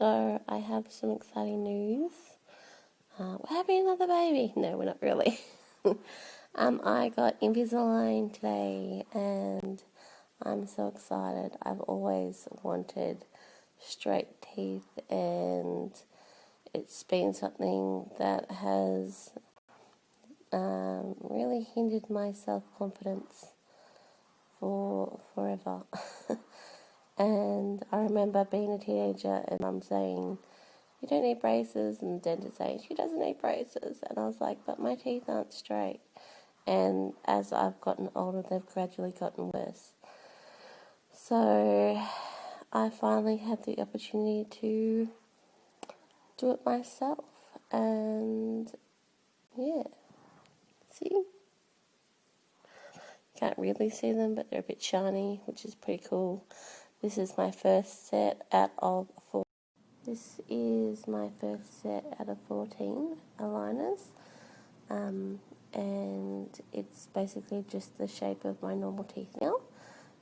So I have some exciting news. We're having another baby. No, we're not really. I got Invisalign today and I'm so excited. I've always wanted straight teeth and it's been something that has really hindered my self-confidence for forever. And I remember being a teenager and mum saying, "You don't need braces," and the dentist saying, "She doesn't need braces." And I was like, "But my teeth aren't straight." And as I've gotten older, they've gradually gotten worse. So I finally had the opportunity to do it myself. And yeah, see? Can't really see them, but they're a bit shiny, which is pretty cool. This is my first set out of 4. This is my first set out of 14 aligners. And it's basically just the shape of my normal teeth now.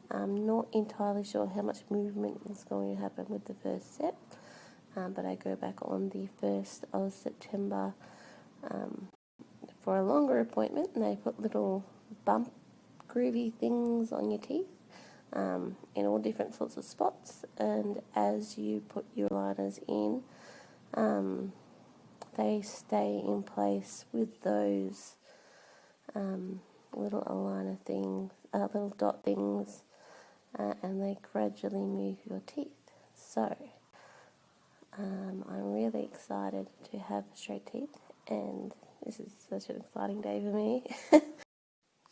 I'm not entirely sure how much movement is going to happen with the first set, but I go back on the 1st of September for a longer appointment, and they put little bump groovy things on your teeth in all different sorts of spots, and as you put your aligners in, they stay in place with those little aligner things, little dot things, and they gradually move your teeth. So I'm really excited to have straight teeth, and this is such an exciting day for me.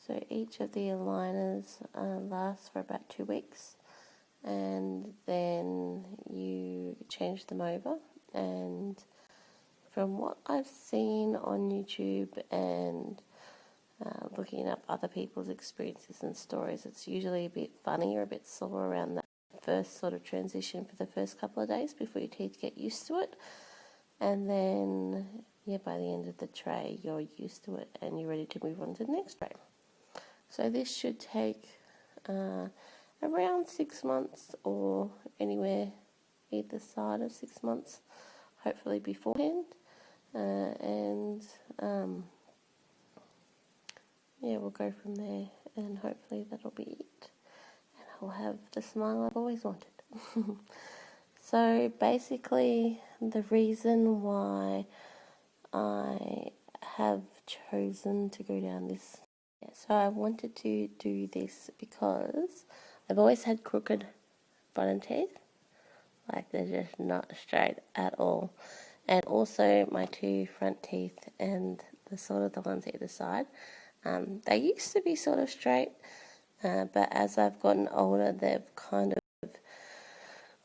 So each of the aligners lasts for about 2 weeks, and then you change them over. And from what I've seen on YouTube and looking up other people's experiences and stories, it's usually a bit funny or a bit sore around that first sort of transition for the first couple of days before your teeth get used to it. And then, yeah, by the end of the tray, you're used to it and you're ready to move on to the next tray. So this should take around 6 months, or anywhere either side of 6 months, hopefully beforehand. Yeah, we'll go from there, and hopefully that'll be it. And I'll have the smile I've always wanted. So basically, the reason why I have chosen to go down this, so I wanted to do this because I've always had crooked front teeth, like they're just not straight at all. And also my 2 front teeth and the sort of the ones either side, they used to be sort of straight, but as I've gotten older, they've kind of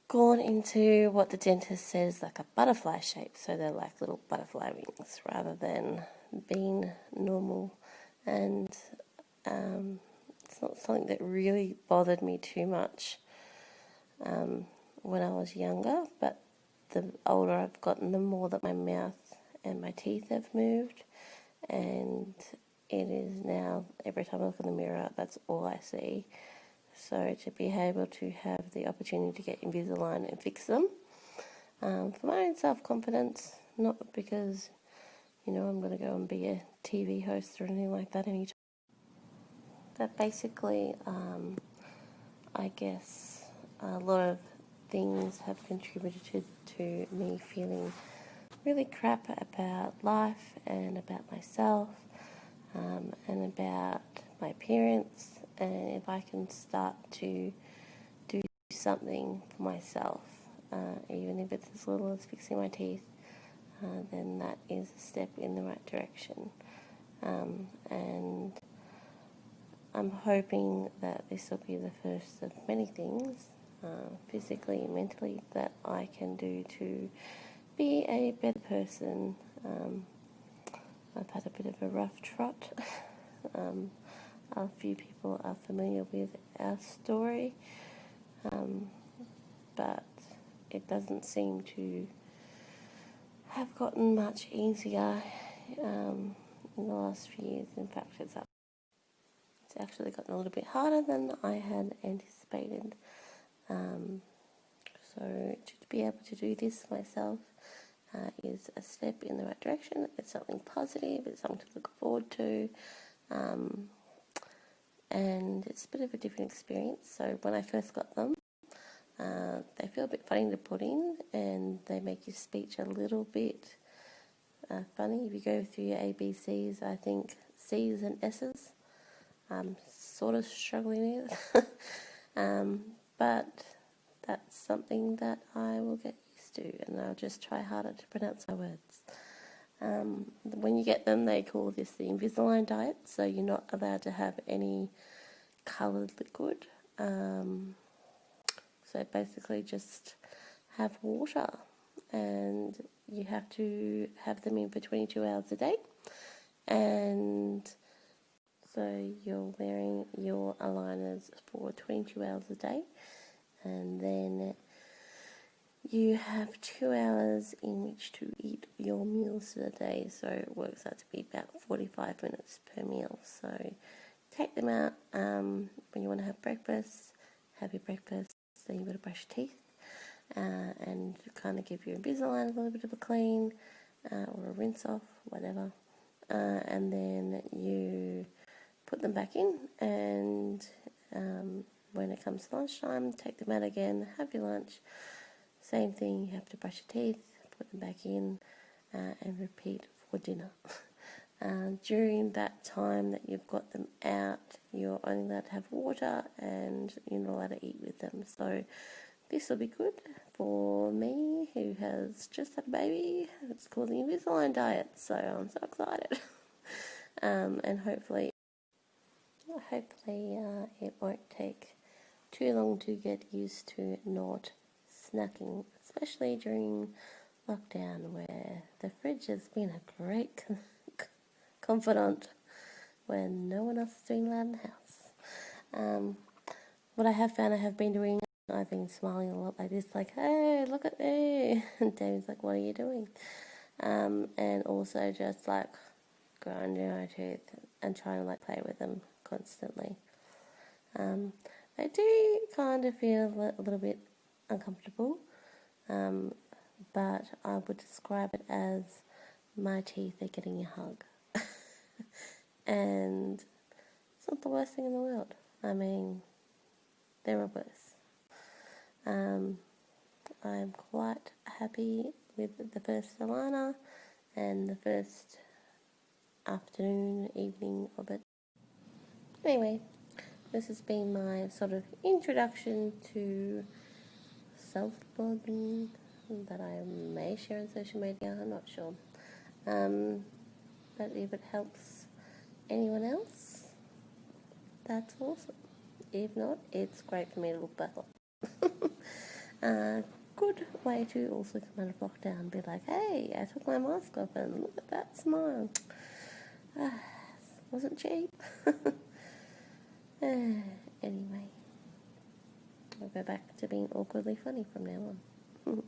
gone into what the dentist says like a butterfly shape. So they're like little butterfly wings rather than being normal. And it's not something that really bothered me too much when I was younger, but the older I've gotten, the more that my mouth and my teeth have moved, and it is now, every time I look in the mirror, that's all I see. So to be able to have the opportunity to get Invisalign and fix them, for my own self-confidence, not because, you know, I'm going to go and be a TV host or anything like that anytime. But basically, I guess a lot of things have contributed to me feeling really crap about life and about myself, and about my appearance. And if I can start to do something for myself, even if it's as little as fixing my teeth, then that is a step in the right direction. And I'm hoping that this will be the first of many things, physically and mentally, that I can do to be a better person. I've had a bit of a rough trot. A few people are familiar with our story, but it doesn't seem to have gotten much easier in the last few years. In fact, it's actually gotten a little bit harder than I had anticipated. So to be able to do this myself is a step in the right direction. It's something positive, it's something to look forward to, and it's a bit of a different experience. So when I first got them, they feel a bit funny to put in, and they make your speech a little bit funny. If you go through your ABCs, I think C's and S's, I'm sort of struggling with. But that's something that I will get used to, and I'll just try harder to pronounce my words. When you get them, they call this the Invisalign diet, so you're not allowed to have any coloured liquid. So basically just have water, and you have to have them in for 22 hours a day, and so you're wearing your aligners for 22 hours a day, and then you have 2 hours in which to eat your meals for the day, so it works out to be about 45 minutes per meal. So take them out when you want to have breakfast, have your breakfast, then you've got to brush your teeth and kind of give your Invisalign a little bit of a clean or a rinse off, whatever, and then you put them back in, and when it comes to lunchtime, take them out again, have your lunch. Same thing, you have to brush your teeth, put them back in, and repeat for dinner. During that time that you've got them out, you're only allowed to have water, and you're not allowed to eat with them. So this will be good for me, who has just had a baby. It's called the Invisalign diet, so I'm so excited. And hopefully it won't take too long to get used to not snacking, especially during lockdown, where the fridge has been a great confidant when no one else is doing that in the house. What I have found I have been doing, I've been smiling a lot like this, like, hey, look at me. And David's like, what are you doing? And also just like grinding my teeth and trying to like play with them constantly. I do kind of feel a little bit uncomfortable, but I would describe it as my teeth are getting a hug. And it's not the worst thing in the world. I mean, there are worse. I'm quite happy with the first aligner and the first afternoon, evening of it. Anyway, this has been my sort of introduction to self-blogging that I may share on social media, I'm not sure. But if it helps anyone else, that's awesome. If not, it's great for me to look back on. Good way to also come out of lockdown and be like, hey, I took my mask off and look at that smile. Wasn't cheap. Anyway, I'll go back to being awkwardly funny from now on.